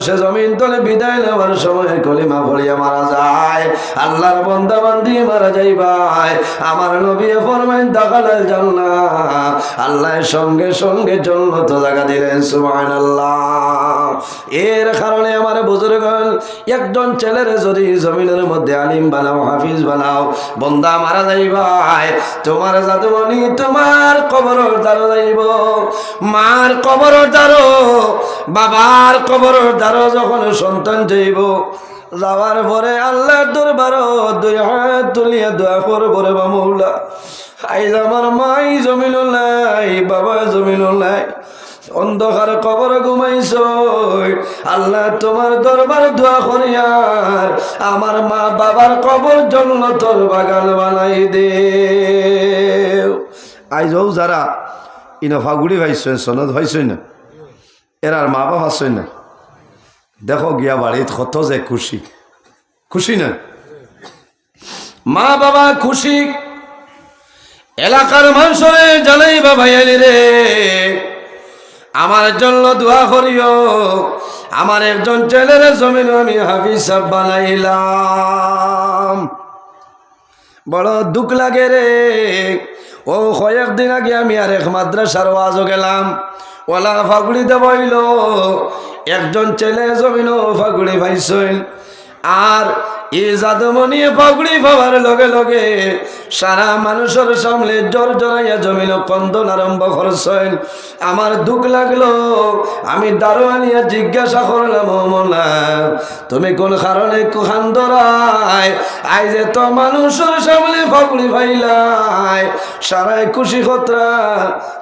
মানুষে জমিন তলে বিদায় নেওয়ার সময় কলিমা পড়িয়া মারা যায়, আল্লাহর বান্দা বান্দি মারা যাই ভাই, আমার নবী ফরমাইন দাখালাল জান্নাহ, আল্লাহর সঙ্গে সঙ্গে জান্নাত জায়গা দিলেন। সুবহানাল্লাহ। এর কারণে আমার বুজুর্গগণ, একজন ছেলের যদি জমিনের মধ্যে আলিম বানাও, হাফিজ বানাও, বান্দা মারা যাই ভাই, তোমার জাদুমণি তোমার কবরের দ্বারো যাইব, মার কবরের দ্বারো, বাবার কবরের দ্বারো যখন সন্তান যাইব, যাওয়ার পরে আল্লাহর দরবারে দুই হাত তুলিয়া দোয়া করবো, রে মাওলা আইজ আমার মাই জমিন নাই, বাবা জমিন নাই, অন্ধকার কবর ঘুমাইছ, আল্লাহ তোমার দরবার দোয়া করিয়ার আমার মা বাবার কবর জন্য তোর বাগান বানাই দে। আইজও যারা ইনো ফাগুড়ি ভাইছেন, সনদ ভাইছেন না, এরার মা বাবা আসছেন না, দেখো গিয়া বাড়িত কত যে খুশি, খুশি না? মা বাবা খুশি, এলাকার মানুষরে জানাই বাবা এলি রে আমার জন্য দোয়া করিও, আমার একজন ছেলের জমিন আমি হাফিজ সাহেব বানাইলাম। বড় দুঃখ লাগে রে, ও কয়েকদিন আগে আমি আর এক মাদ্রাসার ওয়াজও গেলাম, ওলা ফাগুড়িতে বইল, একজন ছেলে জমিন ফাগুড়ি ভাইছেন, আর এই জাদুমণি ফাগুড়ি পাওয়ার লগে লগে সারা মানুষের সামনে জোর জোরাইয়া জমিন কন্দন আরম্ভ করছেন। আমার দুঃখ লাগলো, আমি দারোয়ানিয়া জিজ্ঞাসা করলাম, ও মোলা তুমি কোন কারণে কান্দরাই, আইজে তো মানুষের সামনে ফাগুড়ি ভাইলাই, সারাই খুশি খতরা,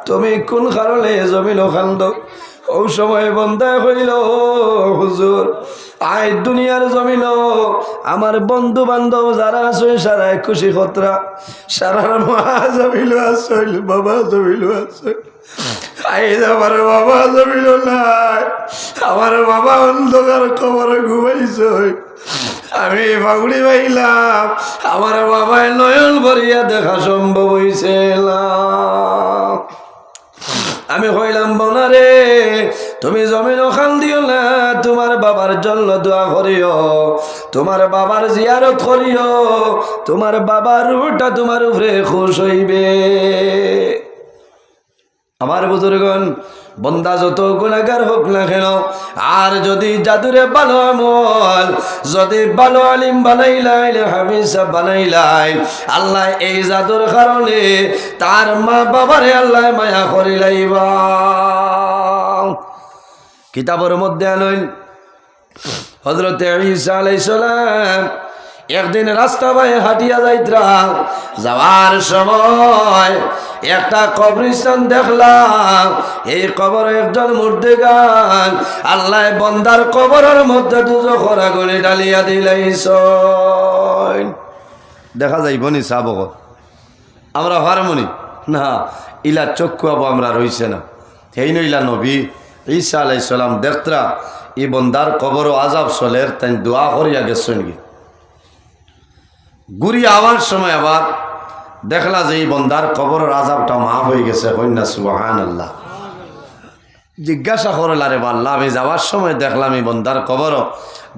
তুমি কোন কারণে জমিন কান্দ? ও সময় বন্দায় হইল, হুজুর আই দুনিয়ার জমিন আমার বন্ধু বান্ধব যারা আছে সারাই খুশি খতরা, সারার মা জমিল আসল, বাবা জমিল আসল, আইজ আমার বাবা জমিল নাই, আমার বাবা অন্ধকার খবরে ঘুমাইছ, আমি ফাগুড়ি পাইলাম, আমার বাবায় নয়ন ভরিয়া দেখা সম্ভব হইছে না। আমি কইলাম বোনারে তুমি জমিন খান দিও না, তোমার বাবার জন্য দোয়া করিও, তোমার বাবার জিয়ারত করিও, তোমার বাবার রূহটা তোমার উপরে খুশ হইবে। আমার বুজুর্গণ, বন্দা যত গুনাহগার হোক না কেন, আর যদি জাদুরে ভালো আমল, যদি ভালো আলিম বানাইলাই, হাফিজ বানাইলাই, আল্লাহ এই জাদুর কারণে তার মা বাবারে আল্লাহ মায়া করিলাইবা। কিতাবের মধ্যে আনইন হযরত ঈসা আলাইহিস সালাম একদিন রাস্তা বায়ে হাঁটিয়া যাইতরা, যাওয়ার সময় একটা কবরস্থান দেখলাম, এই কবরে একজন মুর্দেগান, আল্লাহ বন্দার কবরের মধ্যে দুজখের আগুনে ডালিয়া দিলাইছ। দেখা যাইব নি চাব আমরা হারমোনি না, ইলা চক্ষু আবো আমরা রইছে না, সেই নইলা নবী ঈসা আলাইহিস সালাম দেখতরা এই বন্দার কবর আজাব চলের, তাই দোয়া করিয়া গেছেন কি গুড়ি আওয়ার সময় আবার দেখলা যে এই বন্দার কবরের আযাবটা মাফ হয়ে গেছে, কন্যা সুবহানাল্লাহ। জিজ্ঞাসা করল, আরে আল্লাহ আমি যাওয়ার সময় দেখলাম এই বন্দার কবর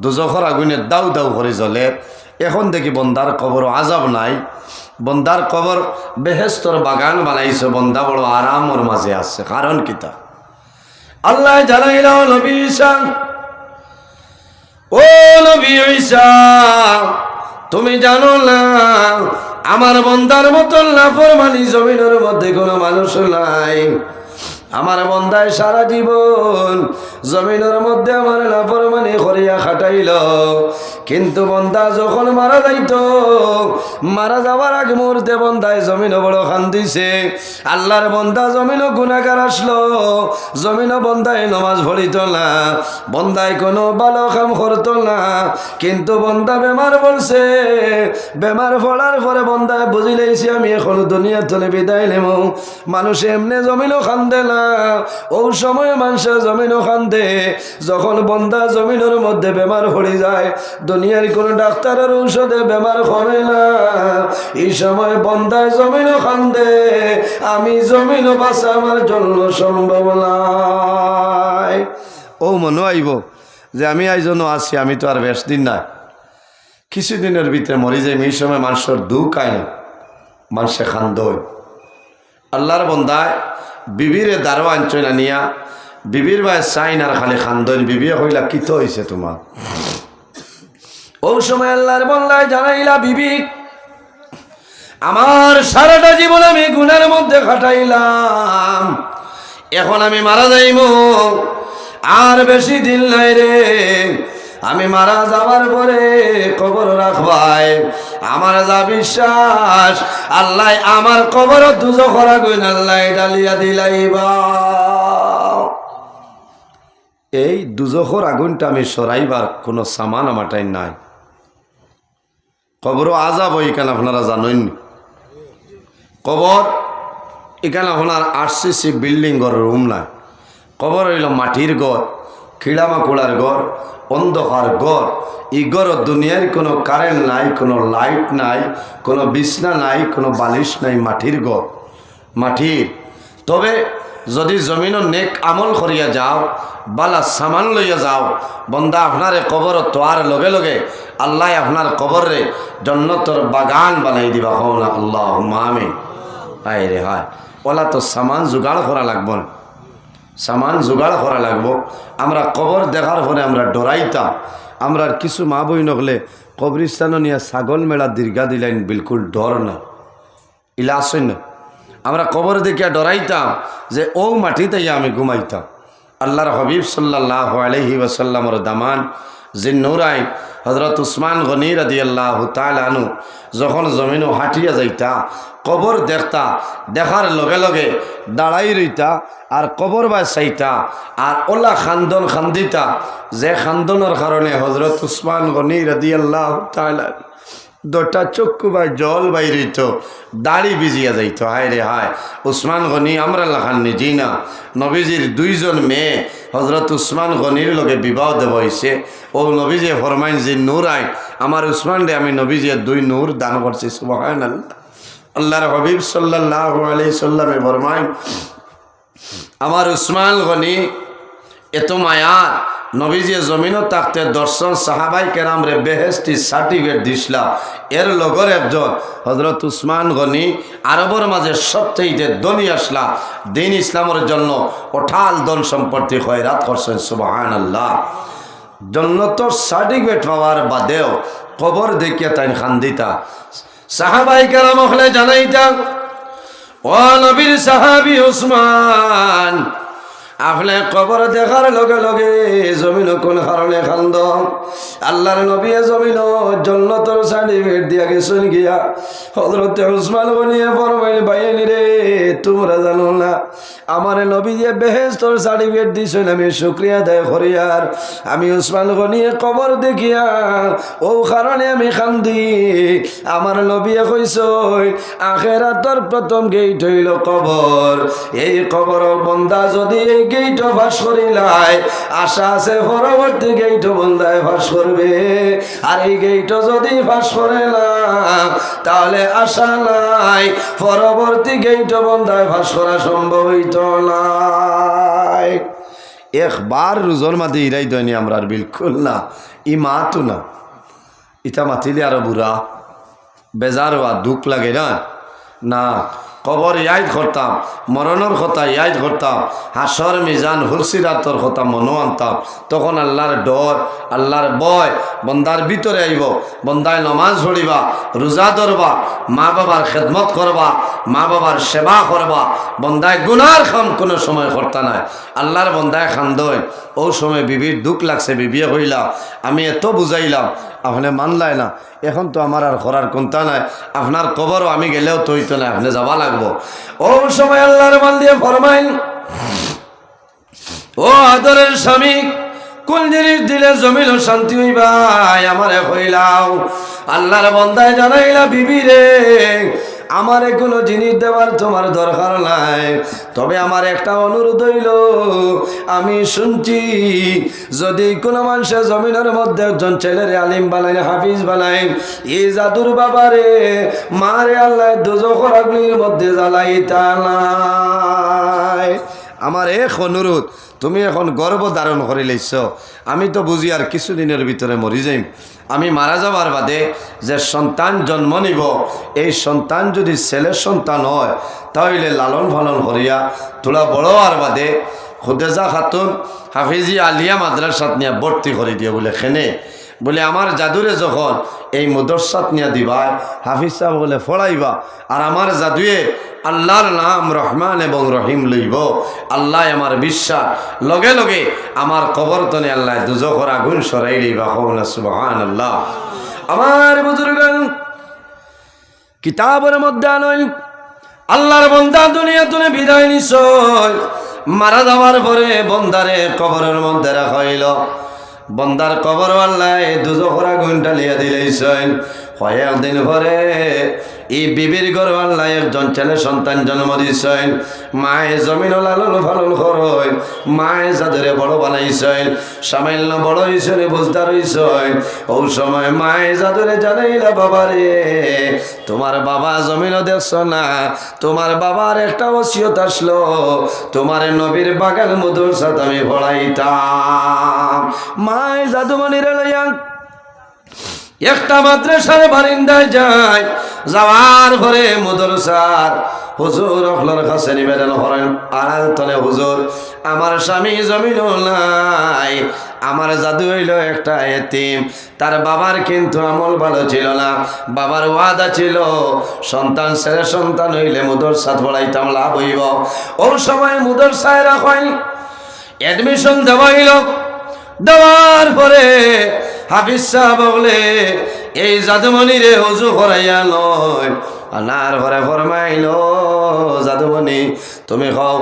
দুজখের আগুনে দাউ দাউ করে জ্বলে, এখন দেখি বন্দার কবর আযাব নাই, বন্দার কবর বেহেশতর বাগান বানাইছে, বন্দা বড় আরামর মাঝে আছে। কারণ কিতা আল্লাহ জানাইল, নবী ঈসা, ও নবী ঈসা তুমি জানো না আমার বন্দার মতন নাফরমানি জমিনের মধ্যে কোনো মানুষ নাই, আমার বন্দায় সারা জীবন জমিনের মধ্যে আমার নাফরমানি করিয়া খাটাইল, কিন্তু বন্দা যখন মারা যাইত, মারা যাওয়ার আগে মুহূর্তে বন্দায় জমিন বড় কান্দিছে, আল্লাহর বন্দা জমিন গুনাহগার আসলো, জমিন বন্দায় নমাজ পড়িত না, বন্দায় কোনো ভালো কাম করতো না, কিন্তু বন্দা বেমার পড়ছে, বেমার পড়ার পরে বন্দায় বুঝি লাইছি আমি এখন দুনিয়া থেকে বিদায় নেব। মানুষ এমনি জমিনও কান্দে না, ও সময় মানুষের জমিনও কান্দে যখন বন্দা জমিনের মধ্যে বেমার পড়ে যায়, দুনিয়ার কোনো ডাক্তারের ঔষধে বেমার কমে না, এই সময় বন্দায় জমিনও কান্দে, আমি জমিনও বাঁচা আমার জন্য সম্ভব নয়। ও মনে আইব যে আমি আইজনও আছি, আমি তো আর বেশ দিন না, কিছুদিনের ভিতরে মরি যাই। এই সময় মানুষের দুঃখ আয় না, মানুষে খান্দই। আল্লাহর বন্দায় বিবিরে দারো আনছই না নিয়া, বিবির ভাই চাইন আর খালি খান্দইন। বিবিয়ে কইলা কি তো হয়েছে তোমার? ও সময় আল্লাহর বন্দায় জানাইলা, বিবি আমার সারাটা জীবন আমি গুনার মধ্যে কাটাইলাম, এখন আমি মারা যাইব, আর বেশি দিন নাই রে। আমি মারা যাবার পরে কবর রাখবাই, আমার যা বিশ্বাস আল্লাহ আমার কবর দুজো করা গইন আল্লাহ ডালিয়া দিলাইবা। এই দুজখর আগুনটা আমি সরাইবার কোনো সামান আমারটাই নাই। কবরও আজাব ওইখানে আপনারা জানেন, কবর এখানে আপনার আরসিসি বিল্ডিং ঘর রুম নাই। কবর হইল মাটির ঘর, খিড়ামাকুড়ার ঘর, অন্ধকার ঘর। এই ঘর দুনিয়ার কোনো কারেন্ট নাই, কোনো লাইট নাই, কোনো বিছনা নাই, কোনো বালিশ নাই, মাটির ঘর, মাটির। তবে যদি জমিনও নেক আমল করিয়া যাও, বালা সামান লইয়া যাও, বন্দা আপনারে কবর তোয়ার লগে লগে আল্লাহ আপনার কবরে জন্নতর বাগান বানাই দিবা। হন আল্লাহ আমিন। হায় রে হায়, ওলা তো সামান জোগাড় করা লাগবো না, সামান জোগাড় করা লাগবো। আমরা কবর দেখার পরে আমরা ডরাইতাম। আমরা কিছু মা বই নকলে কবরিস্তানও নিয়ে ছাগল মেলা দীর্ঘা দিলেন, বিলকুল ডর না, ইলা আসেন না। আমরা কবর দেখিয়া ডরাইতাম যে ও মাটিতে আমি ঘুমাইতাম। আল্লাহর হাবিব সাল্লাল্লাহু আলাইহি ওয়াসাল্লামর দামান জিন্নুরাইন হযরত উসমান গনি রাদিয়াল্লাহু তাআলা আনহু যখন জমিনও হাঁটিয়া যাইতা, কবর দেখতা, দেখার লগে লগে দাঁড়াই রইতা আর কবর বা চাইতা আর ওলা খান্দন খান্দিতা, যে খান্দনের কারণে হযরত উসমান গনি রাদিয়াল্লাহু তাআলা দুটা চক্ষু বা জল বাইরিত, দাড়ি ভিজিয়া যাইত। হায় রে হায়, উসমান গনি আমরা লাখান নিজেই না, নবীজির দুইজন মেয়ে হজরত উসমান গনির লগে বিবাহ দেব হয়েছে। ও নবীজি ফরমাইন যে নূর আইন আমার উসমান রে আমি নবীজি দুই নূর দান করছি। সুবহানাল্লাহ। আল্লাহর হাবিব সাল্লাল্লাহু আলাইহি সাল্লামে ফরমাইন আমার উসমান গনি এত মায়া, নবীজি জমিনও থাকতে দর্শন সাহাবাই কেরাম রে বেহেস্তি সার্টিফিকেট দিসলা। এর লগর একজন হজরত উসমান গনি আরবর মাঝে সবচেয়ে ধনী আসলা, দিন ইসলামের জন্য ওঠাল ধন সম্পত্তি খয়রাত করছেন। সুবহানাল্লাহ। জন্নতর সার্টিফিকেট পাওয়ার বাদেও কবর দেখিয়া তাই খান্দিতা। সাহাবাই কেরাম হলে জানাইতা, ও নবীর সাহাবি উসমান, আপনি কবর দেখার লগে লগে জমিন কোন কারণে খান্দ? আল্লাহর নবী জমিন জন্নতর সার্টিফিকেট দিয়া গেছেন গিয়া। হযরত উসমান গনিয়ে ফরমাইল, বাইনি রে তোমরা জানো না আমার নবী যে বেহেশতর সার্টিফিকেট দিছেন, আমি শুকরিয়া আদায় করি। আর আমি উসমান গনিয়ে কবর দেখিয়া ও কারণে আমি খান্দি। আমার নবী কইছেন আখিরাতের প্রথম গেট হইল কবর। এই কবর বন্দা যদি এই গেইট ফাঁস করিলাই, আশা আছে পরবর্তী গেইট বন্দায় ফাঁস করবে। আর এই গেইট যদি ফাঁস করে না, তাহলে আশা নাই পরবর্তী গেইট বন্দায় ফাঁস করা সম্ভব হইত নাই। একবার রোজর মাঝে ইরাই দয়নি আমরা আর বিলকুল না, ই মাতো না, ইটা মাতিলে আরো বুড়া বেজার হওয়া দুঃখ লাগে না। না, কবর ইয়াদ করতাম, মরণের কথা ইয়াদ করতাম, হাসর মিজান হুলসিরাতর কথা মনো আনতাম। তখন আল্লাহর ডর, আল্লাহর ভয় বন্দার ভিতরে আইব। বন্দায় নমাজ পড়িবা, রোজা ধরবা, মা বাবার খেদমত করবা, মা বাবার সেবা করবা। বন্দায় গুনার খাম কোনো সময় করতা নাই। আল্লাহর বন্দায় খান্দয় ও সময় বিবির দুঃখ লাগছে, বিবিয়ে কইলা আমি এত বুঝাইলাম আপনি মানলাই না, এখন তো আমার আর করার কোনটা নাই, আপনার কবরও আমি গেলেও তো হইতো না, আপনি যাবা লাগবো। ও সময় আল্লাহর মান দিয়ে ফরমাইন, ও আদরের স্বামী কোন জিনিস দিলে জমিল শান্তি হইবাই আমারে কইলাও। আল্লাহর বন্দায় জানাইলা, বিবি রে আমার কোনো জিনিস দেওয়ার তোমার দরকার নাই, তবে আমার একটা অনুরোধ হইল, আমি শুনছি যদি কোনো মানুষের জমিনের মধ্যে একজন ছেলেরে আলিম বানাই, হাফিজ বানাই, এই জাদুর বাবারে মারে আল্লাহ দোজখের আগুনের মধ্যে জ্বালাইতা নাই। আমার এক অনুরোধ, তুমি এখন গর্ভ ধারণ করে লইছ, আমি তো বুঝি আর কিছুদিনের ভিতরে মরি যাইম। আমি মারা যাবার বাদে যে সন্তান জন্ম নিব, এই সন্তান যদি ছেলের সন্তান হয় তাহলে লালন পালন করিয়া তোলা বড় আর বাদে খুদেজা খাতুন হাফিজি আলিয়া মাদ্রাসাত নিয়ে ভর্তি করে দিয়ে বলে খেনে বলে আমার জাদুরে যখন এই মদরসাত নিয়ে দিবা হাফিজ সাহেব বলে ফড়াইবা, আর আমার জাদুয়ে আল্লাহর নাম রহমান এবং রহিম লইব, আল্লাহ আমার বিশ্বাস লগে লগে আমার কবর তনে আল্লাহ দুজখর আগুন সরাই লইবা। কওনা সুবহানাল্লাহ। আমার বুজুর্গ কিতাবের মধ্যে আনইন আল্লাহর বান্দা দুনিয়া তুলে বিদায় নিছয়, মারা যাওয়ার পরে বন্দারে কবরের মধ্যে রাখা হইল। বন্দার কবর আল্লাহ দুজখর আগুন ঢালিয়া দিলেছেন। কয়েকদিন পরে এই বিবির ঘর আল্লাহ একজন ছেলে সন্তান জন্ম দিয়েছেন। মায়ে জমিন লালন ফালন করয়, মায়ে যাদের বড় বানাইছেন, সামান্য বড় হয়েছেন বুঝদার হয়েছেন। ও সময় মায়ে যাদের জানাইলা বাবারে তোমার বাবা জমিনও দেখছ না, তোমার বাবার একটা ওসিয়ত আসলো, তোমার নবীর বাগান মদরসাত আমি পড়াইতাম। মায়ে জাদুমণিরে লইয়া একটা মাদ্রাসার বারিন্দায় যায়, যাওয়ার পরে মদরসার হুজুর আপনার কাছে নিবেদন করেন, আড়াল তলে হুজুর আমার স্বামী জমিন নাই, আমার জাদু হইল একটা এতিম, তার বাবার কিন্তু আমল ভালো ছিল না, বাবার ওয়াদা ছিল সন্তান ছেলে সন্তান হইলে মদরসাত পড়াইতাম লাভ হইব। ওই সময় মদরসায় রাখাই অ্যাডমিশন দেওয়া হইল। দেওয়ার পরে হাফিজ সাহেব বলে এই জাদুমণি রে হুজু করাইয়া নয়, আনার ঘরে ফরমাইল জাদুমণি তুমি খাও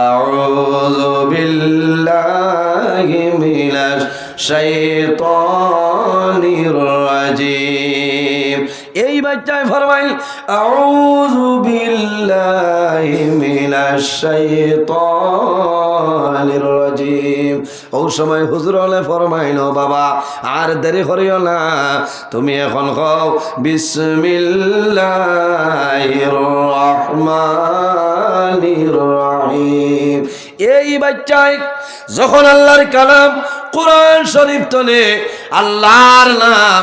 আউযু বিল্লাহি মিনাশ শাইতানির রাজিম। এই বাচ্চায় ফরমাইল আউযু বিল্লাহি মিনাশ শাইতানির রাজিম। ওই সময় হুজুর হলে ফরমাইল বাবা আর দেরি করিও না, তুমি এখন খাও বিসমিল্লাহির রহমানির রহিম। এই বাচ্চায় যখন আল্লাহর কালাম কোরআন শরীফ তোলে আল্লাহর নাম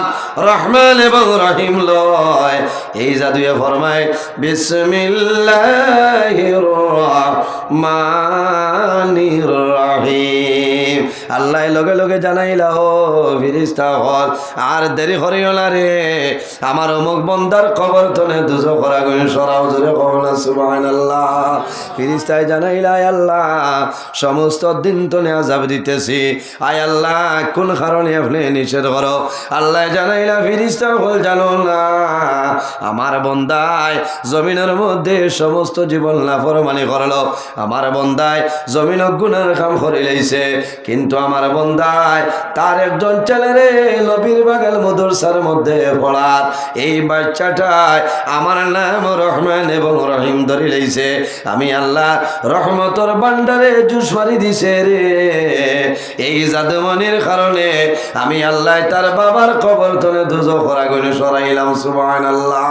রহমান এবং রহিম লয়, এই জাদুয়ে ফরমায় বিসমিল্লাহির রহমানির রহিম। আল্লাহ লগে লগে জানাইলা ও ফিরিস্তা হল আর দেরি করিও না রে, আমার অমুক বন্দার কবর তনে দুজখর আগুন সরাও, জোরে কওনা সুবহানাল্লাহ। ফিরিস্তায় জানাইলা আল্লাহ সমস্ত দিন তনে আযাব দিতেছি, আয় আল্লাহ কোন কারণে আপনি নিষেধ করো। আল্লাহ জানাইলা ফিরিস্তা হল জানো না আমার বন্দায় জমিনের মধ্যে সমস্ত জীবন নাফরমানি করলো, আমার বন্দায় জমিন গুনার কাম করে লইছে, কিন্তু আমার বন্দায় তার একজন ছেলেরে নবীর বাগান মদরসার মধ্যে পড়ার এই বাচ্চাটায় আমার নাম রহমান এবং রহিম ধরে লইছে। আমি আল্লাহ রহমতর বান্ডারে জুস মারি দিছে রে, এই জাদুমণির কারণে আমি আল্লাহ তার বাবার কবর তলে দুজখর আগুন সরাইলাম। সুবহানাল্লাহ।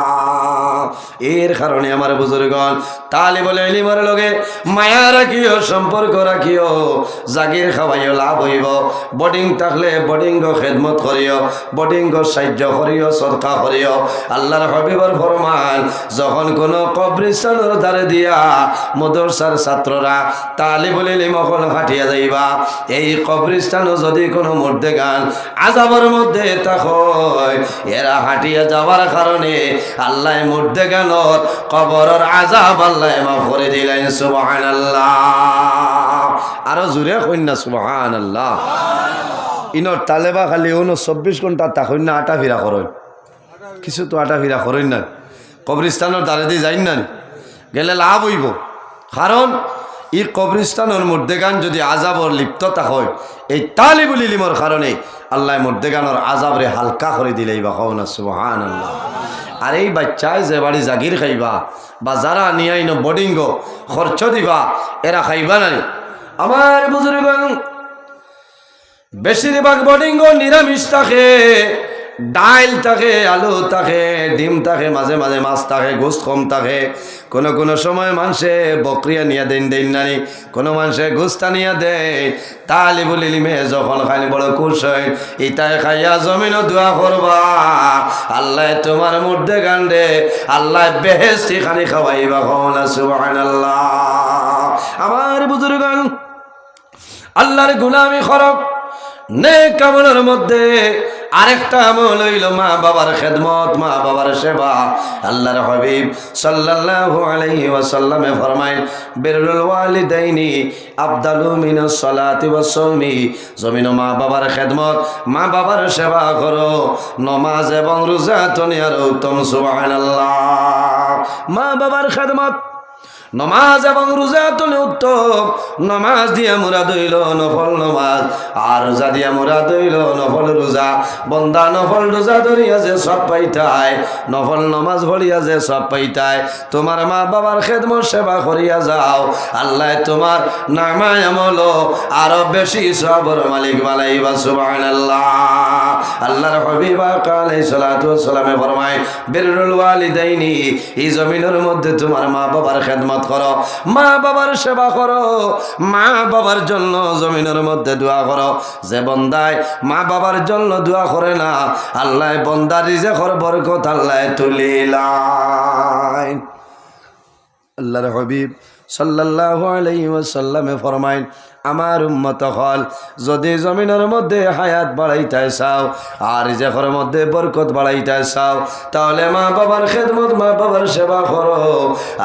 এর কারণে আমার বুজুর্গণ তালিবুল ইলমের লগে মায়া রাখিও, সম্পর্ক রাখিও, জাগির খাওয়াইও লাভ হইব। বোর্ডিং থাকলে বোর্ডিং খেদমত করিও, বোর্ডিং সাহায্য করিও, সদকা করিও। আল্লাহর হাবিবের ফরমান যখন কোনো কবরস্থানের ধারে দিয়া মদরসার ছাত্ররা তালিবুল ইলম হল হাঁটিয়া যাইবা, এই কবরস্থানও যদি কোনো মধ্যে গান আযাবের মধ্যে থাকয়, এরা হাঁটিয়া যাওয়ার কারণে আল্লাহ মধ্যে গানোর কবরের আযাব আল্লাহ মাফ করে দিলেন। সুবহানাল্লাহ। আরো জোরে কইনা সুবহানাল্লাহ। ইনর তালেবা খালি 24 ঘন্টা তাকই না, আটা ফিরা করেন কিছু তো আটা ফিরা করেন না, কবরস্থানের দ্বারে দিয়ে যাই না গেলে লাভ হইব। কারণ এই কবরস্থানের মধ্যেগান যদি আযাবর লিপ্ততা হয়, এই তালিবুল ইলমের কারণে আল্লাহ মধ্যেগানোর আযাবরে হালকা করে দিলেই বা কওনা সুবহানাল্লাহ। আর এই বাচ্চায় যে বাড়ি জাগির খাইবা বা যারা নিয়ে আইন বোর্ডিং খরচ দিবা এরা খাইবা না। আমার বুজুর্গ বেশিরভাগ বোর্ডিং নিরামিষ থাকে, ডাইল থাকে, আলু থাকে, ডিম থাকে, মাঝে মাঝে মাছ থাকে, গোস্ত কম থাকে। কোনো কোনো সময় মানুষে বকরিয়া নিয়ে দেন নানি, কোনো মানুষে গোস্তা নিয়ে দেয়। তালিবুল ইলমে যখন খালি বড় খুশ হয়, ইটাই খাইয়া জমিনও দোয়া করবা, আল্লাহ তোমার মধ্যে গান্ডে আল্লাহ বেহেশতি খানি খাওয়াইবা। কওনা সুবহানাল্লাহ। আমার বুজুর্গান, আল্লাহর গোলামি খরক নেক আমলের মধ্যে আরেকটা আমল হইল মা বাবার খেদমত, মা বাবার সেবা। আল্লাহর হাবিব সাল্লাল্লাহু আলাইহি ওয়াসাল্লামে ফরমায়, বিররুল ওয়ালিদাইনি আফদালু মিনাস সালাতি ওয়াস সাওমি। জমিন মা বাবার খেদমত, মা বাবার সেবা করো, নামাজ এবং রোজা তনিয়ার উত্তম। সুবহানাল্লাহ। মা বাবার খেদমত, নমাজ এবং রোজা তলে উত্তম। নমাজ দিয়া মুরাদ হইল নফল নমাজ, আর রোজা দিয়া মুরাদ হইল নফল রোজা। বন্দা নফল রোজা ধরিয়া যে সব পাইতায়, নফল নমাজ ভরিয়া যে সব পাইতায়, তোমার মা বাবার খেদমত সেবা করিয়া যাও, আল্লাহ তোমার নামায় আমল আরো বেশি সবর মালিক বানাইবা। সুবহানাল্লাহ। আল্লাহর হাবিব আলাইহিস সালাতু ওয়াস সালামে ফরমায়, বিররুল ওয়ালিদাইনি, এই জমিনের মধ্যে তোমার মা বাবার খেদমত করো, মা বাবার সেবা করো, মা বাবার জন্য জমিনের মধ্যে দোয়া করো। যে বন্দায় মা বাবার জন্য দোয়া করে না, আল্লাহ বন্দার রিজেকের বরকত আল্লাহ তুলিলায়। আল্লাহর হাবিব সাল্লাল্লাহু আলাইহি ওয়াসাল্লামে ফরমায়, আমার উম্মত হল যদি জমিনের মধ্যে হায়াত বাড়াইতে চাও আর রিজেকের মধ্যে বরকত বাড়াইতে চাও, তাহলে মা বাবার খেদমত, মা বাবার সেবা করো,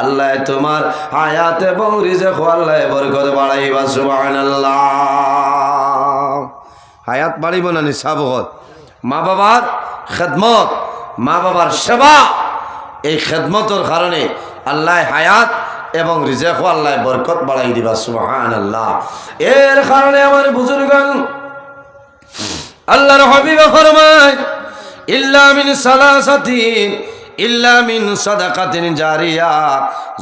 আল্লাহ তোমার হায়াত এবং রিজেক আল্লাহ বরকত বাড়াইবা। সুবহানাল্লাহ। হায়াত বাড়িব না নিসাবত, মা বাবার খেদমত, মা বাবার সেবা, এই খেদমতের কারণে আল্লাহ হায়াত এবং রিজেক আল্লাহ বরকত বাড়াই দিবা। সুবহানাল্লাহ। এর কারণে আমার বুজুর্গান, আল্লাহর হাবিব ফরমায়, ইল্লা মিন সালাসাতিন ইল্লা মিন সাদাকাতিন জারিয়া।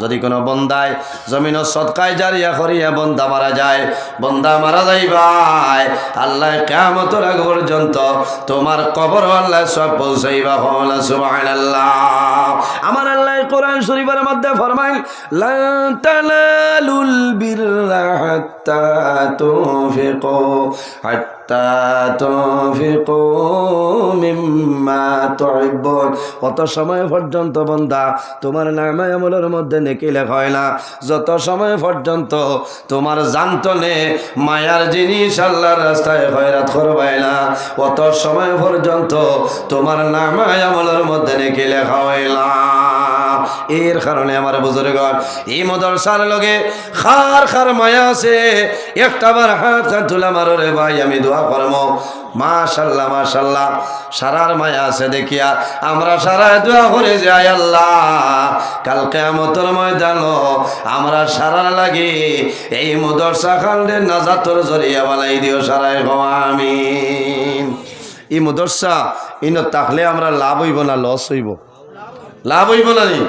যদি কোনো বন্দায় জমিন সদকায় জারিয়া করিয়া বন্দা মারা যায়, বন্দা মারা যাইবাই, আল্লাহ কিয়ামতের আগ পর্যন্ত তোমার কবর আল্লাহ সব পৌঁছাইবা। সুবহানাল্লাহ। আমার আল্লাহ কোরআন শরীফের মধ্যে ফরমায়, লা তানালুল বিররা হাত্তা তুনফিকু তুনফিকু মিম্মা তুহিব্বুন। কত সময় পর্যন্ত বন্দা তোমার নামে আমলের মধ্যে নেকি লেখা হয় না, যত সময় পর্যন্ত তোমার জানতনে মায়ার জিনিস আল্লাহর রাস্তায় খয়রাত করবাই না, কত সময় পর্যন্ত তোমার নামে আমলের মধ্যে নেকি লেখা হয় না। এর কারণে আমার বুজুর্গণ, এই মাদ্রাসার লগে খার খার মায়া আছে। একটাবার হাত তুলা মারো রে ভাই, আমি দোয়া করবো। মাশাল্লাহ মাশাল্লাহ, সারার মায়া আছে দেখিয়া আমরা সারা দোয়া করে যাই, আল্লাহ কাল কিয়ামতের ময়দান আমরা সারার লাগি এই মাদ্রাসা খান্ডে নাজাতর জরিয়া বানাই দিও সারাই। আমিন। এই মাদ্রাসা ইন থাকলে আমরা লাভ হইব না লস হইব? লাভ হইব না নি?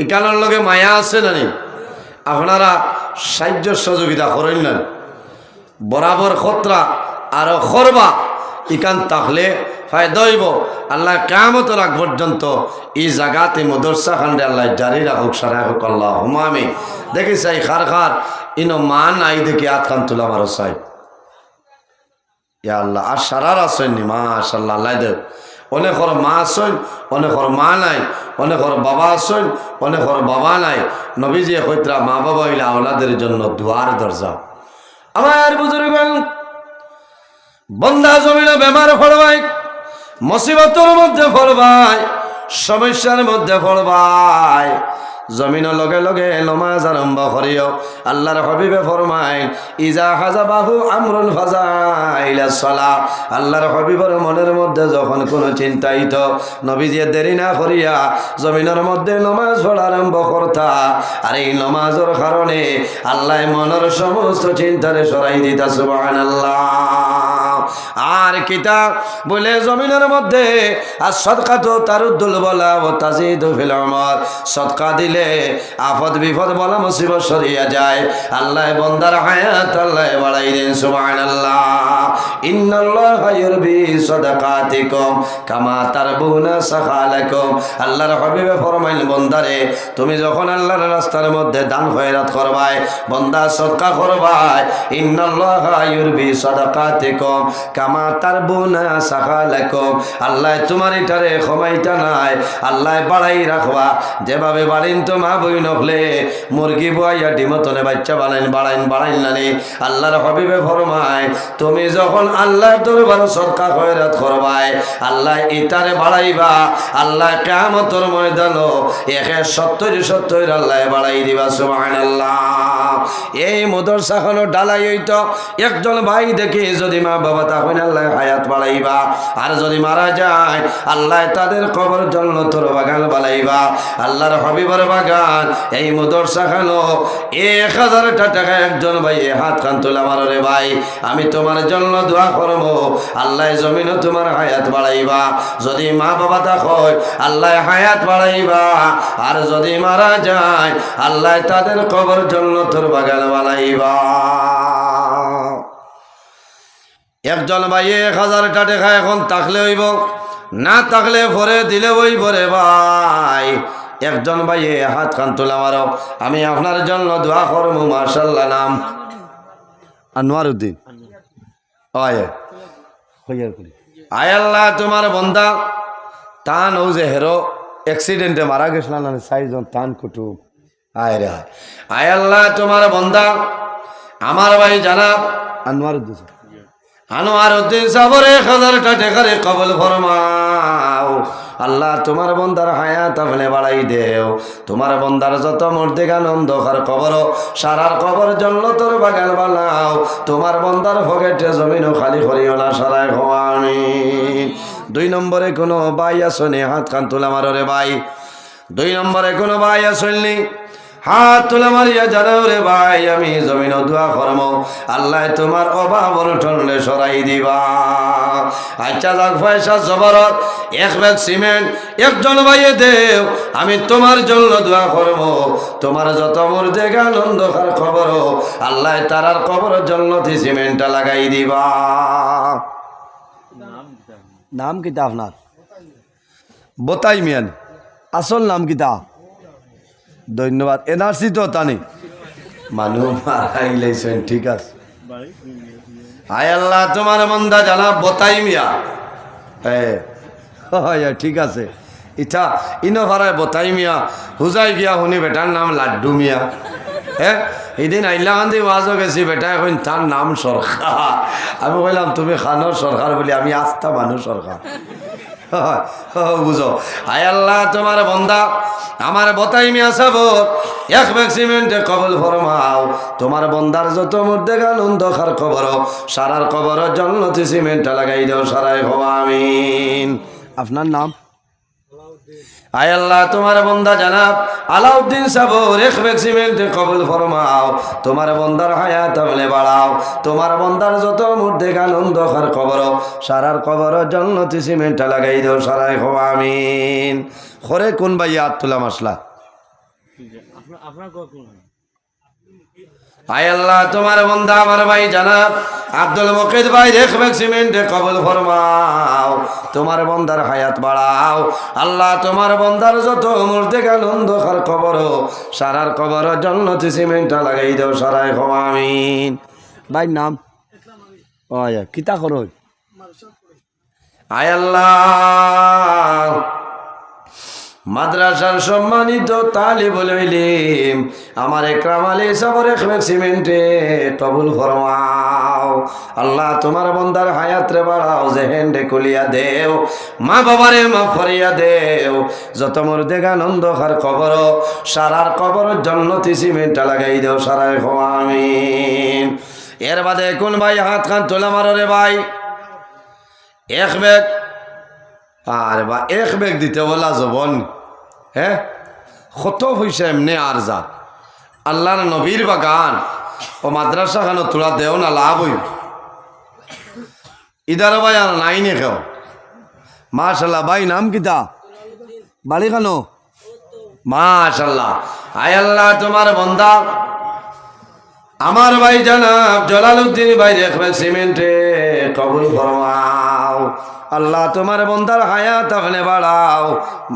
ইকানোর লগে মায়া আছে না নি? আপনারা সাহায্য সহযোগিতা করেন না, বরাবর খতরা আরো করবা, ইকান থাকলে ফায়দা হইব। আল্লাহ কিয়ামতের আগ পর্যন্ত এই জায়গাতে মাদ্রাসা খান্ডে আল্লাহ জারি রাখুক, সারা হোক। আল্লাহুম্মা আমিন। দেখি চাই খার খার ইনো মান আই দেখি আত খান তুলা মারো চাই, ইয়া আল্লাহ। আর সারার আসেননি মাশাল্লাহ, আল্লাহ দেব। অনেকর মা আসেন, অনেকর মা নাই, অনেকর বাবা আসেন, অনেকর বাবা নাই। নবীজি কইতরা মা বাবা হইলে আওলাদের জন্য দুয়ার দরজা। আমার বুজুর্গণ, বন্দা জমিনে বেমার পড়বাই, মুসিবতের মধ্যে পড়বাই, সমস্যার মধ্যে পড়বাই, জমিনের লগে লগে নমাজ আরম্ভ করিও। আল্লাহর হাবিবে ফরমায়, ইজা হাজাবাহু আমরুন ফাজাইলা সালাহ। আল্লাহর হাবিবের মনের মধ্যে যখন কোনো চিন্তাইত, নবীজি দেরি না করিয়া জমিনের মধ্যে নমাজ পড়া আরম্ভ করতা। আর এই নমাজের কারণে আল্লাহ মনের সমস্ত চিন্তারে সরাই দিতা। সুবহানাল্লাহ। আর কিতাব বলে জমিনের মধ্যে আর সদকা তো তারুদ্দুল বলা ও তাজিদু ফিল উমর, সদকা দিলে আফত বিপদ বলা মুসিবত সরিয়া যায়। আল্লাহ বন্দার হায়াত আল্লাহ বাড়াই দেন, সুবহানাল্লাহ। ইন্নাল্লাহা ইউরবি সাদাকাতিকুম কামা তারবুনা সাখালাকুম। আল্লাহর হাবিবে ফরমাইল, বন্দারে তুমি যখন আল্লাহর রাস্তার মধ্যে দান খয়রাত করবাই, বন্দা সদকা করবাই, ইন্নাল্লাহা ইউরবি সাদাকাতিকুম কামা তারবুনা সাখালাকুম। আল্লাহ তোমার এটারে ক্ষমাইতা নাই, আল্লাহ বাড়াই রাখবা। যেভাবে বাড়িন তো মা বই নকলে মুরগি বইয়া ডিমতনে বাচ্চা বাড়াইন নানি। আল্লাহর হাবিবে ফরমায়, তুমি যখন আল্লাহর দরবারে সদকা খয়রাত করবাই, আল্লাহ ইতারে বাড়াইবা। আল্লাহ কিয়ামতের ময়দানও 170 আল্লাহ বাড়াই দিবা, সুবহানাল্লাহ। এই মাদ্রাসাখানো ডালাই হইতো একজন ভাই দেখি যদি মা বাবা তখন আল্লাহ হায়াত বাড়াইবা। আর যদি মারা যায় আল্লাহ তাদের কবর জান্নাতের বাগান বানাইবা। আল্লাহর হাবিবের বাগান এই মাদ্রাসাখানো 1000 টাকা একজন ভাই হাত কান তোলা মারো রে ভাই, আমি তোমার জন্য দোয়া করব, আল্লাহ জমিনে তোমার হায়াত বাড়াইবা। যদি মা বাবা থাকো আল্লাহ হায়াত বাড়াইবা। আর যদি মারা যায় আল্লাহ তাদের কবর জান্নাতের বাগান বানাইবা। একজন ভাই 1000 টাকা এখন থাকলে হইব, না থাকলে পরে দিলে হইব রে ভাই। একজন ভাই হাত কান তোলা মারো, আমি আপনার জন্য দোয়া করব। মাশাআল্লাহ। নাম আনোয়ার উদ্দিন। আয় আল্লাহ তোমার বন্দা তান ও যে হেরো অ্যাক্সিডেন্টে মারা গেছিল না 4 জন তান কুটুম। আয় রে আয় আল্লাহ তোমার বন্দা আমার ভাই জানাব আনোয়ার উদ্দিন সাহেবের 1000 টাকা কবুল ফরমাও। আল্লাহ তোমার বন্দার হায়াত আপনি বাড়াই দেও। তোমার বন্দার যত মর্দিগান অন্ধকার কবর সারার কবর জান্নাতের বাগান বানাও। তোমার বন্দার পকেটে জমিনও খালি করিও না, সারাই আমিন। 2 নম্বরে কোনো ভাই আসনি হাত কান তোলা মারো রে ভাই। 2 নম্বরে কোনো ভাই আসেননি হাত তোলা মারিয়া জানাও রে ভাই, আমি জমিন দোয়া করবো আল্লাহ তোমার অভাব অনটনে সরাই দিবা। আচ্ছা যাক পয়সা জবরত 1 ব্যাগ সিমেন্ট একজন ভাইয়ে দেও, আমি তোমার জন্য দোয়া করবো। তোমার যত মুর্দে গান অন্ধকার খবর আল্লাহ তারার কবর জান্নাতি সিমেন্টটা লাগাই দিবা। নাম কিতা আপনার? বতাই মিয়ান। আসল নাম কিতা? ধন্যবাদ। এনআরসি তো তানি মানুষ মারাইলেছেন, ঠিক আছে। হায় আল্লাহ তোমার মন্দা জানা বতাই মিয়া। হ্যাঁ ঠিক আছে। ইচ্ছা ইনো ভাড়ায় বতাই মিয়া হুজাই গিয়া শুনি বেটার নাম লাড্ডু মিয়া। হ্যাঁ এদিন আইলাকান্দি ওয়াজও গেছি, বেটা এখন তার নাম সরকার। আমি বললাম তুমি খানোর সরকার বলি, আমি আস্থা মানুষ সরকার। বুঝো। হায় আল্লাহ তোমার বন্দা আমার বতাই মিয়া সাব 1 ব্যাগ সিমেন্টে কবুল ফরমাও। তোমার বন্দার যত মধ্যে গান অন্ধকার কবর সারার কবর জান্নাতি সিমেন্টটা লাগাই দাও, সারাই হওয়া আমিন। আপনার নাম? আয় আল্লাহ তোমার বন্দা জানাব আলাউদ্দিন সাবর 1 ব্যাগ সিমেন্টে কবুল ফরমাও। তোমার বন্দার হায়াত আমলে বাড়াও। তোমার বন্দার যত মধ্যে গান অন্ধকার কবর সারার কবর জান্নাতি সিমেন্টটা লাগাই দাও, সারাই হওয়া আমিন। খরে কোন ভাই হাত তোলা মাসলা? আয় আল্লাহ তোমার বন্দা আমার ভাই জানাব আব্দুল মুকিদ ভাই 1 ব্যাগ সিমেন্টে কবুল ফরমাও। তোমার বন্দার হায়াত বাড়াও। আল্লাহ তোমার বন্দার যত মুর্দে গান অন্ধকার কবর সারার কবর জান্নাতি সিমেন্টটা লাগাই দাও, সারাই হওয়া আমিন। ভাই নাম? কিতা করো? আয় আল্লাহ মাদ্রাসার সম্মানিত তালিবুল ইলম আমার একরাম আলী সাবর 1 ব্যাগ সিমেন্টে কবুল ফরমাও। আল্লাহ তোমার বন্দার হায়াত রে বাড়াও, জেহেন্ডে কুলিয়া দেও, মা বাবারে মাফ করিয়া দেও। যত মুর্দে গান অন্ধকার কবর সারার কবর জান্নাতি সিমেন্টটা লাগাই দেও, সারাই হওয়া আমিন। এর বাদে কোন ভাই হাত খান তোলা মারো রে ভাই? 1 ব্যাগ। আর বা 1 ব্যাগ দিতে বলা জবন। হ্যাঁ কত পয়সা এমনি আর যা আল্লাহর নবীর বাগান ও মাদ্রাসা খানো তোলা দেও না লাভ হইব। ইদার ভাই আর নাইনে খেও মাশাল্লাহ ভাই নাম কিতা বাড়ি খানো মাশাল্লাহ আয় আল্লাহ তোমার বন্দা আমার ভাই জানাব জলালউদ্দিন ভাই রেখবে সিমেন্টে কবুল ফরমাও আল্লাহ তোমার বন্দার হায়াত আপনি বাড়াও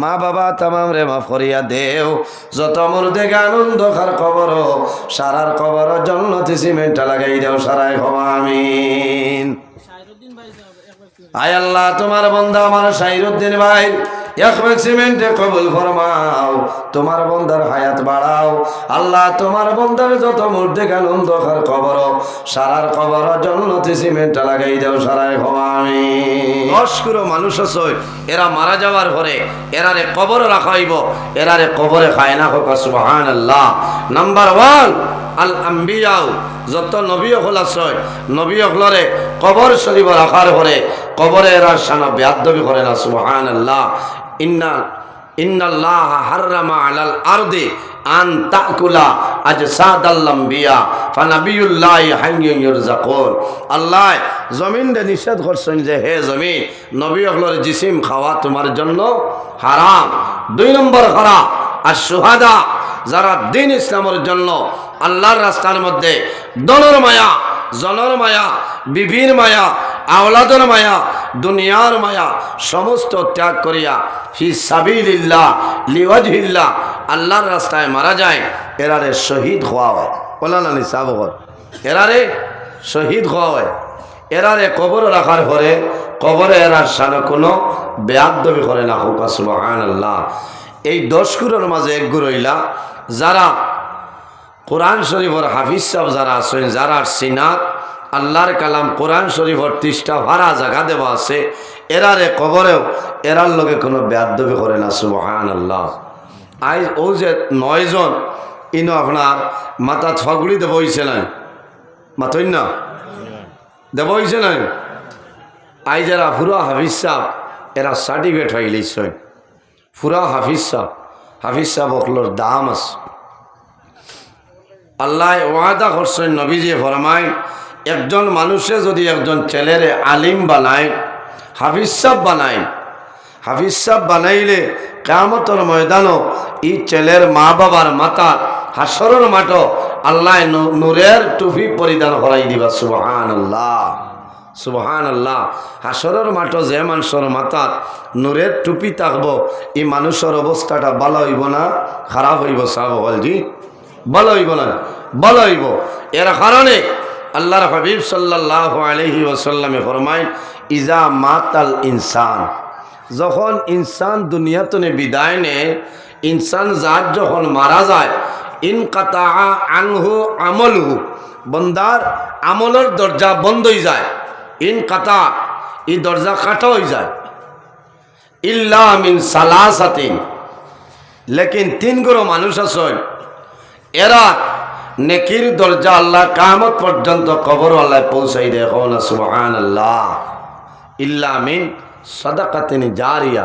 মা বাবা তামাম রে মাফ করিয়া দেও যত মুর্দে আনন্দ খার কবর সারার কবর জন্নতি সিমেন্টটা লাগাই দাও সারাই ক্ষমা আমিন আয় আল্লাহ তোমার বন্দা আমার শাহিরুদ্দিন ভাই এক ব্যাগ সিমেন্টে কবুল ফরমাও তোমার বন্দার হায়াত বাড়াও আল্লাহ তোমার বন্দার যত মুর্দে আনন্দ খার কবর সারার কবর জন্নতি সিমেন্টটা লাগাই দাও সারাই ক্ষমা আমিন। অস্কুর মানুষ আছে এরা মারা যাওয়ার পরে এরারে কবর রাখা হইব এরারে কবরে খায় না হোক সুবহানাল্লাহ। নাম্বার 1 আল আম্বিয়াও যত নবী হল আছে নবী হলরে কবর শরীফ রাখার পরে কবরে এরা শানা বেয়াদবি করে না সুবহানাল্লাহ। ইন্নাল্লাহ হাররামা আলাল আরদি আন তাকুলা আজসাদাল আম্বিয়া ফানাবিয়ুল্লাহি হাইয়্যুন ইরযাকুন। আল্লাহ জমিন দে নিষেধ করছেন যে হে জমিন নবী হলর জিসিম খাওয়া তোমার জন্য হারাম। 2 নম্বর হারাম আর শুহাদা যারা দিন ইসলামের জন্য আল্লাহর রাস্তার মধ্যে দনের মায়া জনের মায়া বিবির মায়া আওলাদের মায়া দুনিয়ার মায়া সমস্ত ত্যাগ করিয়া ফি সাবিলিল্লাহ লিওয়াজহিল্লাহ আল্লাহর রাস্তায় মারা যায় এরারে শহীদ হওয়া হয় বলা না নিসাব এরারে শহীদ হওয়া হয় এরারে কবর রাখার পরে কবরে এরার সামনে কোনো বেয়াদবি করে না হোক সুবহানাল্লাহ। এই 10 গুরুর মাঝে এক গুরু হইলা যারা কোরআন শরীফের হাফিজ সাহেব যারা আছেন যারা সিনাত আল্লাহর কালাম কোরআন শরীফের 30টা ভাড়া জায়গা দেওয়া আছে এরারে কবরেও এরার লগে কোনো বেয়াদবি করে না সুবহানাল্লাহ। আজ ও যে 9 জন ইনো আপনার মাথা ছগুলি দেব হইছে না মাথই না দেব হইছে না আই যারা পুরা হাফিজ সাহেব এরা সার্টিফিকেট পাইলেছে পুরা হাফিজ সাহেব ওগুলোর দাম আছে। আল্লাহ ওয়াদা করছেন নবীজি ফরমায় একজন মানুষে যদি একজন ছেলেরে আলিম বানায় হাফিজ সাহেব বানাইলে কিয়ামতের ময়দানও এই ছেলের মা বাবার মাথা হাসরের মাঠও আল্লাহ নূরের টুপি পরিধান করাই দিবা সুবহানাল্লাহ। হাসরের মাঠও যে মানুষের মাথাত নূরের টুপি থাকবো এই মানুষের অবস্থাটা ভালো হইব না খারাপ হইব সাহাবজি ভালো হইব না ভালো হইব। এর কারণে আল্লাহর হাবিব সাল্লাল্লাহু আলাইহি ওয়াসাল্লামে ফরমায় ইজা মাতাল ইনসান যখন ইনসান দুনিয়াতে বিদায় নেয় ইনসান জাত যখন মারা যায় ইনকাতা আনহু আমলহু বন্দার আমলের দরজা বন্ধ হয়ে যায় ইনকাতা এই দরজা কাটা হয়ে যায় ইল্লা মিন সালাসাতিন লেকিন 3 গুরু মানুষ আছে এরা নেকির দরজা আল্লাহ কিয়ামত পর্যন্ত কবর আল্লাহ পৌঁছাই দেয় না সুবহানাল্লাহ। ইল্লা মিন সাদাকাতিন জারিয়া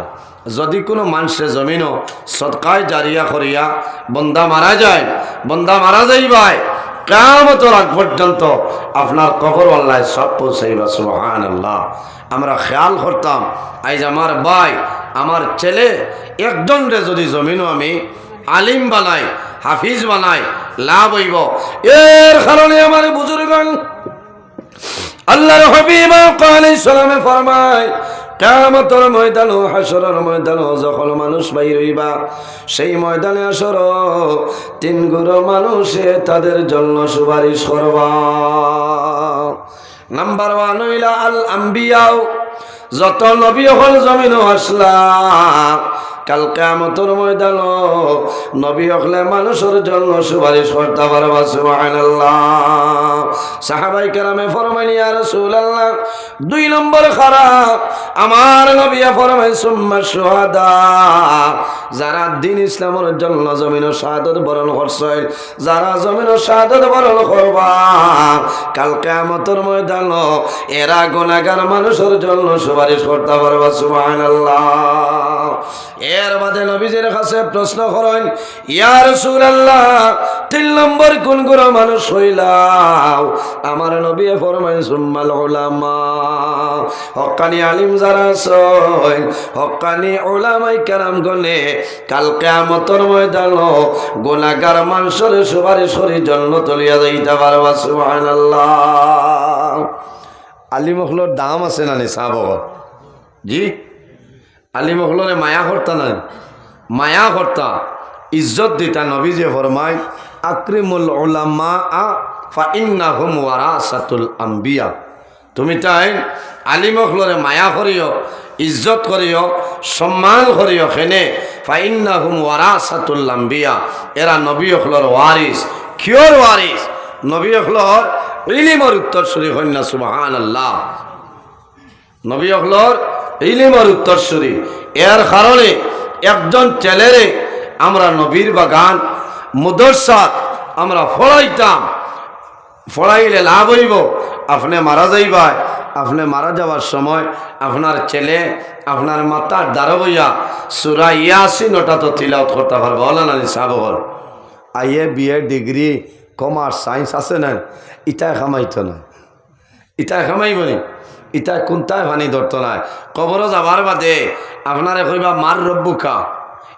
যদি কোনো মানুষের জমিনও সদকায় জারিয়া করিয়া বন্দা মারা যাইবাই কিয়ামতের আগ পর্যন্ত আপনার কবর আল্লাহ সব পৌঁছাইবা সুবহানাল্লাহ। আমরা খেয়াল করতাম আজ আমার ভাই আমার ছেলে একজন রে যদি জমিনও আমি আলিম বানাই হাফিজ বানাই লাভ হইব। এর কারণে আমার বুজুর্গণ আল্লাহর হাবিব আলাইহিস সালামে ফরমায় কিয়ামতের ময়দান হাসরের ময়দান যখন মানুষ বাইর হইবা সেই ময়দানে হাসর 3 গুরু মানুষে তাদের জন্য সুপারিশ করবা। নাম্বার 1 হইলা আল আম্বিয়াও যত নবী হল জমিন আসলা কাল কিয়ামতের ময়দান নবী হলে মানুষের জন্য সুপারিশ করতে পারবা সুবহানাল্লাহ। সাহাবাই কেরামে ফরমাইলেন ইয়া রাসূলুল্লাহ 2 নম্বর খারাপ আমার নবী ফরমাই সুম্মা শুহাদা যারা দিন ইসলামের জন্য জমিন শাহাদাত বরণ করছে যারা জমিন শাহাদাত বরণ করবা কাল কিয়ামতের ময়দান এরা গুনাহগার মানুষের জন্য সুপারিশ করতে পারবা সুবহানাল্লাহ। এর বাদে নবীজির কাছে প্রশ্ন করেন, ইয়া রাসূলুল্লাহ 3 নম্বর কোন গুণ মানুষ হইলাও? আমার নবী ফরমায় সুম্মাল উলামা, হক্কানি আলিম যারা আছেন, হক্কানি উলামায়ে কেরাম গনে কাল কিয়ামতের ময়দানে গুনাহগার মানুষের সুপারিশ করে জান্নাত লিয়া যাইতে পারবা। সুবহানাল্লাহ। আলিম হলোর দাম আছে না নিসাব? জি, আলিম হলরে মায়া করতা না, মায়া করতা, ইজ্জত দিতা। নবী যে ফরমায় আকরিমুল উলামা ফা ইন্নাহুম ওয়ারাসাতুল আম্বিয়া। তুমি তাই আলিম হলরে মায়া করিও, ইজ্জত করিও, সম্মান করিও। খেনে ফা ইন্নাহুম ওয়ারাসাতুল আম্বিয়া, এরা নবী হলর ওয়ারিস। কিয়র ওয়ারিস? নবী হলর ইলমের উত্তরসূরি। কন্যা সুবহানাল্লাহ। নবী হলর ইলমের উত্তরসূরি। এর কারণে একজন ছেলেরে আমরা নবীর বাগান মুদরসাত আমরা ফড়াইতাম। ফড়াইলে লাভ হইব, আপনি মারা যাইবাই, আপনি মারা যাওয়ার সময় আপনার ছেলে আপনার মাতার দ্বারা বইয়া সূরা ইয়াসিন ওটা তো তিলাওয়াত করতে পারবে। বলেন না সাবল IA BA degree commerce science আছে না, ইটাই খামাইতো না, ইটাই খামাইব নি, ইটা কোনটাই ভানি ধরতো না। কবরও যাবার বাদে আপনারে কইবা মার রব্বুকা,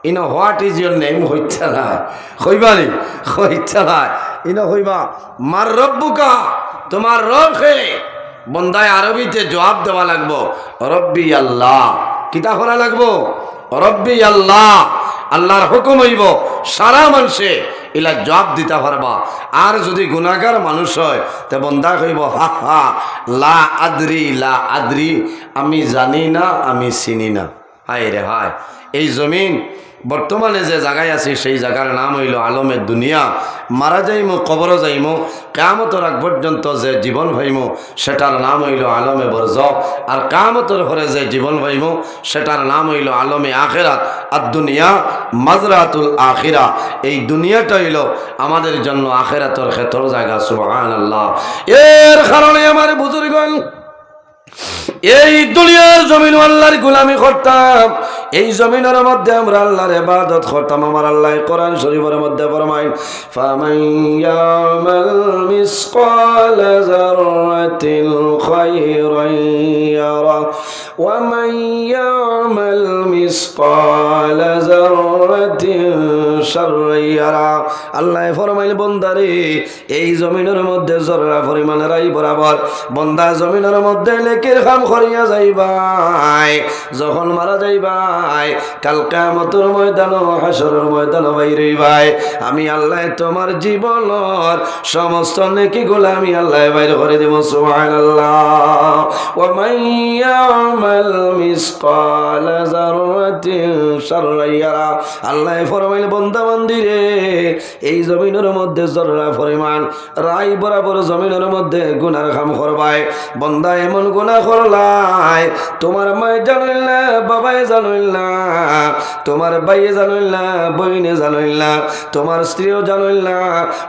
ইনো হোয়াট ইজ ইউর নেম হইতে নাই, কইবা নি হইতে নাই। ইনো কইবা মার রব্বুকা, তোমার রব কে? বন্দায় আরবিতে জবাব দেওয়া লাগবো রব্বি আল্লাহ। কিতা করা লাগবো? রব্বি আল্লাহ। আল্লাহর হুকুম হইব, সারা মানুষে ইলা জবাব দিতে পারবা। আর যদি গুনাহগার মানুষ হয় তে বন্দা কইব হা হা লা আদরি, লা আদরি, আমি জানি না, আমি চিনি না। হায় রে হায়। এই জমিন বর্তমানে যে জায়গায় আছি সেই জায়গার নাম হইল আলমের দুনিয়া। মারা যাইমো, কবর যাইমো, কিয়ামতের আগ পর্যন্ত যে জীবন পাইমো সেটার নাম হইল আলমে বরজখ। আর কিয়ামতের পরে যে জীবন পাইমো সেটার নাম হইল আলমে আখিরাত। আর দুনিয়া মাজরাতুল আখিরা। এই দুনিয়াটা হইল আমাদের জন্য আখিরাতের ক্ষেত্র জায়গা। সুবহানাল্লাহ। এর কারণে আমার বুজুর্গগণ এই দুনিয়ার জমিন আল্লাহর গোলামি করতাম, এই জমিনের মধ্যে আমরা আল্লাহর ইবাদত করতাম। আমার আল্লাহ কোরআন শরীফের মধ্যে ফরমায় ফামান ইয়ামাল মিসকালা যাররাতিন খায়রান ইয়ারা ওয়া মান ইয়ামাল মিসকালা যাররাতিন শাররান ইয়ারা। আল্লাহ ফরমাইল বান্দারে এই জমিনের মধ্যে জররা পরিমাণ রাই বরাবর বান্দা জমিনের মধ্যে নেকির কাম করিয়া যাইবাই। যখন মারা যাইবাই কাল কিয়ামতের ময়দান, হাসরের ময়দান বাইরে ভাই, আমি আল্লাহ তোমার জীবনের সমস্ত নেকিগুলো আমি আল্লাহ বাইরে করে দেব। সুবহানাল্লাহ। ওয়া মান ইয়ামাল মিসকালা যাররাতিন শাররান ইয়ারা। আল্লাহ ফরমাইল বান্দা বান্দিরে এই জমিনের মধ্যে জররা পরিমাণ রাই বরাবর জমিনের মধ্যে গুনার কাম করবাই। বান্দা এমন গুনাহ করলাই তোমার মায়ে জানইল না, বাবায়ে জানইল না, তোমার ভাইয়ে জানইল না, বইনে জানইল না, তোমার স্ত্রীও জানইল না।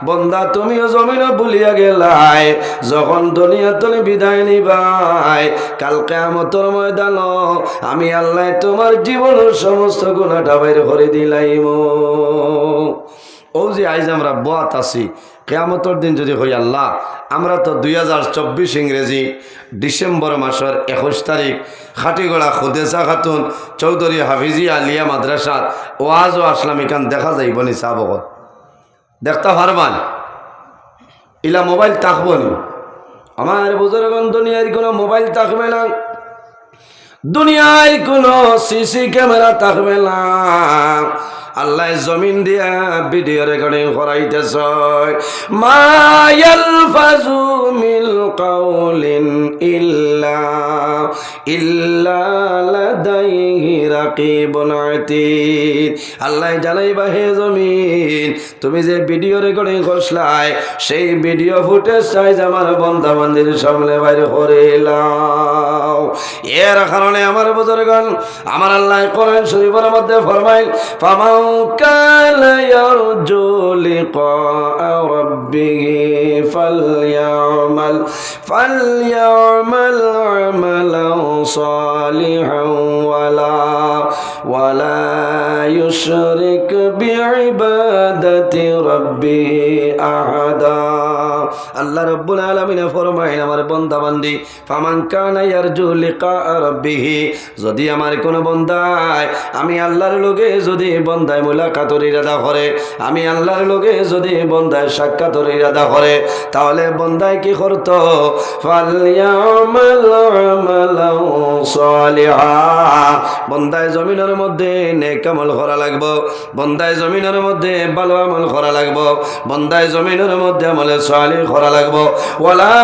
বান্দা তুমিও জমিনে ভুলিয়া গেলাই। যখন দুনিয়া তুমি বিদায় নিবাই কাল কিয়ামতের ময়দান আমি আল্লাহ তোমার জীবনের সমস্ত গুনাহটা বাইর করে দিলাইম। ও যে আইজ আমরা বয়াত আছি, কিয়ামতের দিন যদি হই আল্লাহ, আমরা তো 2024 ইংরেজি ডিসেম্বর মাসের 21 তারিখ খাটিগড়া খুদেসা খাতুন চৌধুরী হাফিজি আলিয়া মাদ্রাসাত ওয়াজ ও আসলাম এখান দেখা যাইব নি? চাবক দেখতে পারবান? ইলা মোবাইল থাকব নি? আমার বুজুর্গণ দুনিয়ার কোনো মোবাইল থাকবে না, দুনিয়ায় কোনো সিসি ক্যামেরা থাকবে না। আল্লাহ জমিন দিয়া ভিডিও রেকর্ডিং করাইতেছ। মা ইয়ালফাজু মিন কাউলিন ইল্লা লাদাইহি রাকিবুন আতীদ। আল্লাহ জানাইবা হে জমিন তুমি যে ভিডিও রেকর্ডিং করছলাই সেই ভিডিও ফুটেজ চাই আমার বান্দা বান্দির সামনে বাইরে করিলাম। এর কারণে আমার বুজুর্গণ আমার আল্লাহ কোরআন শরীফের মধ্যে ফরমায় ফামাউ কানা ইয়ারজু লিকা রাব্বিহি ফালইয়ামাল আমালান সালিহান ওয়ালা ولا يشرك بعبادة ربه أحدا আল্লাহ রাব্বুল আলামিন ফরমায়েন আমার বান্দা বান্দি ফামান কানা ইয়ারজু লিকা রাব্বিহি যদি আমার কোন বান্দায় আমি আল্লাহর লগে যদি বান্দায় মুলাকাতের ইরাদা করে আমি আল্লাহর লগে যদি বান্দায় সাক্ষাতের ইরাদা করে তাহলে বান্দায় কি করত ফালইয়ামাল আমালান সালিহা বান্দায় জমিনের মধ্যে নেক আমল করা লাগবে বান্দায় জমিনের মধ্যে ভালো আমল করা লাগবে বান্দায় জমিনের মধ্যে আমলে সালিহ করা লাগবে ওয়ালা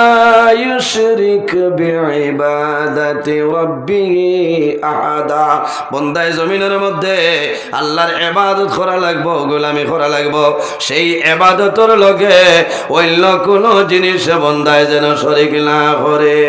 ইউশরিক বিইবাদাতি রাব্বিহি আহাদা বান্দায় জমিনের মধ্যে আল্লাহর ইবাদত করা লাগবে গোলামি করা লাগবে সেই ইবাদতের লগে অন্য কোনো জিনিস বান্দায় যেন শরীক না করে।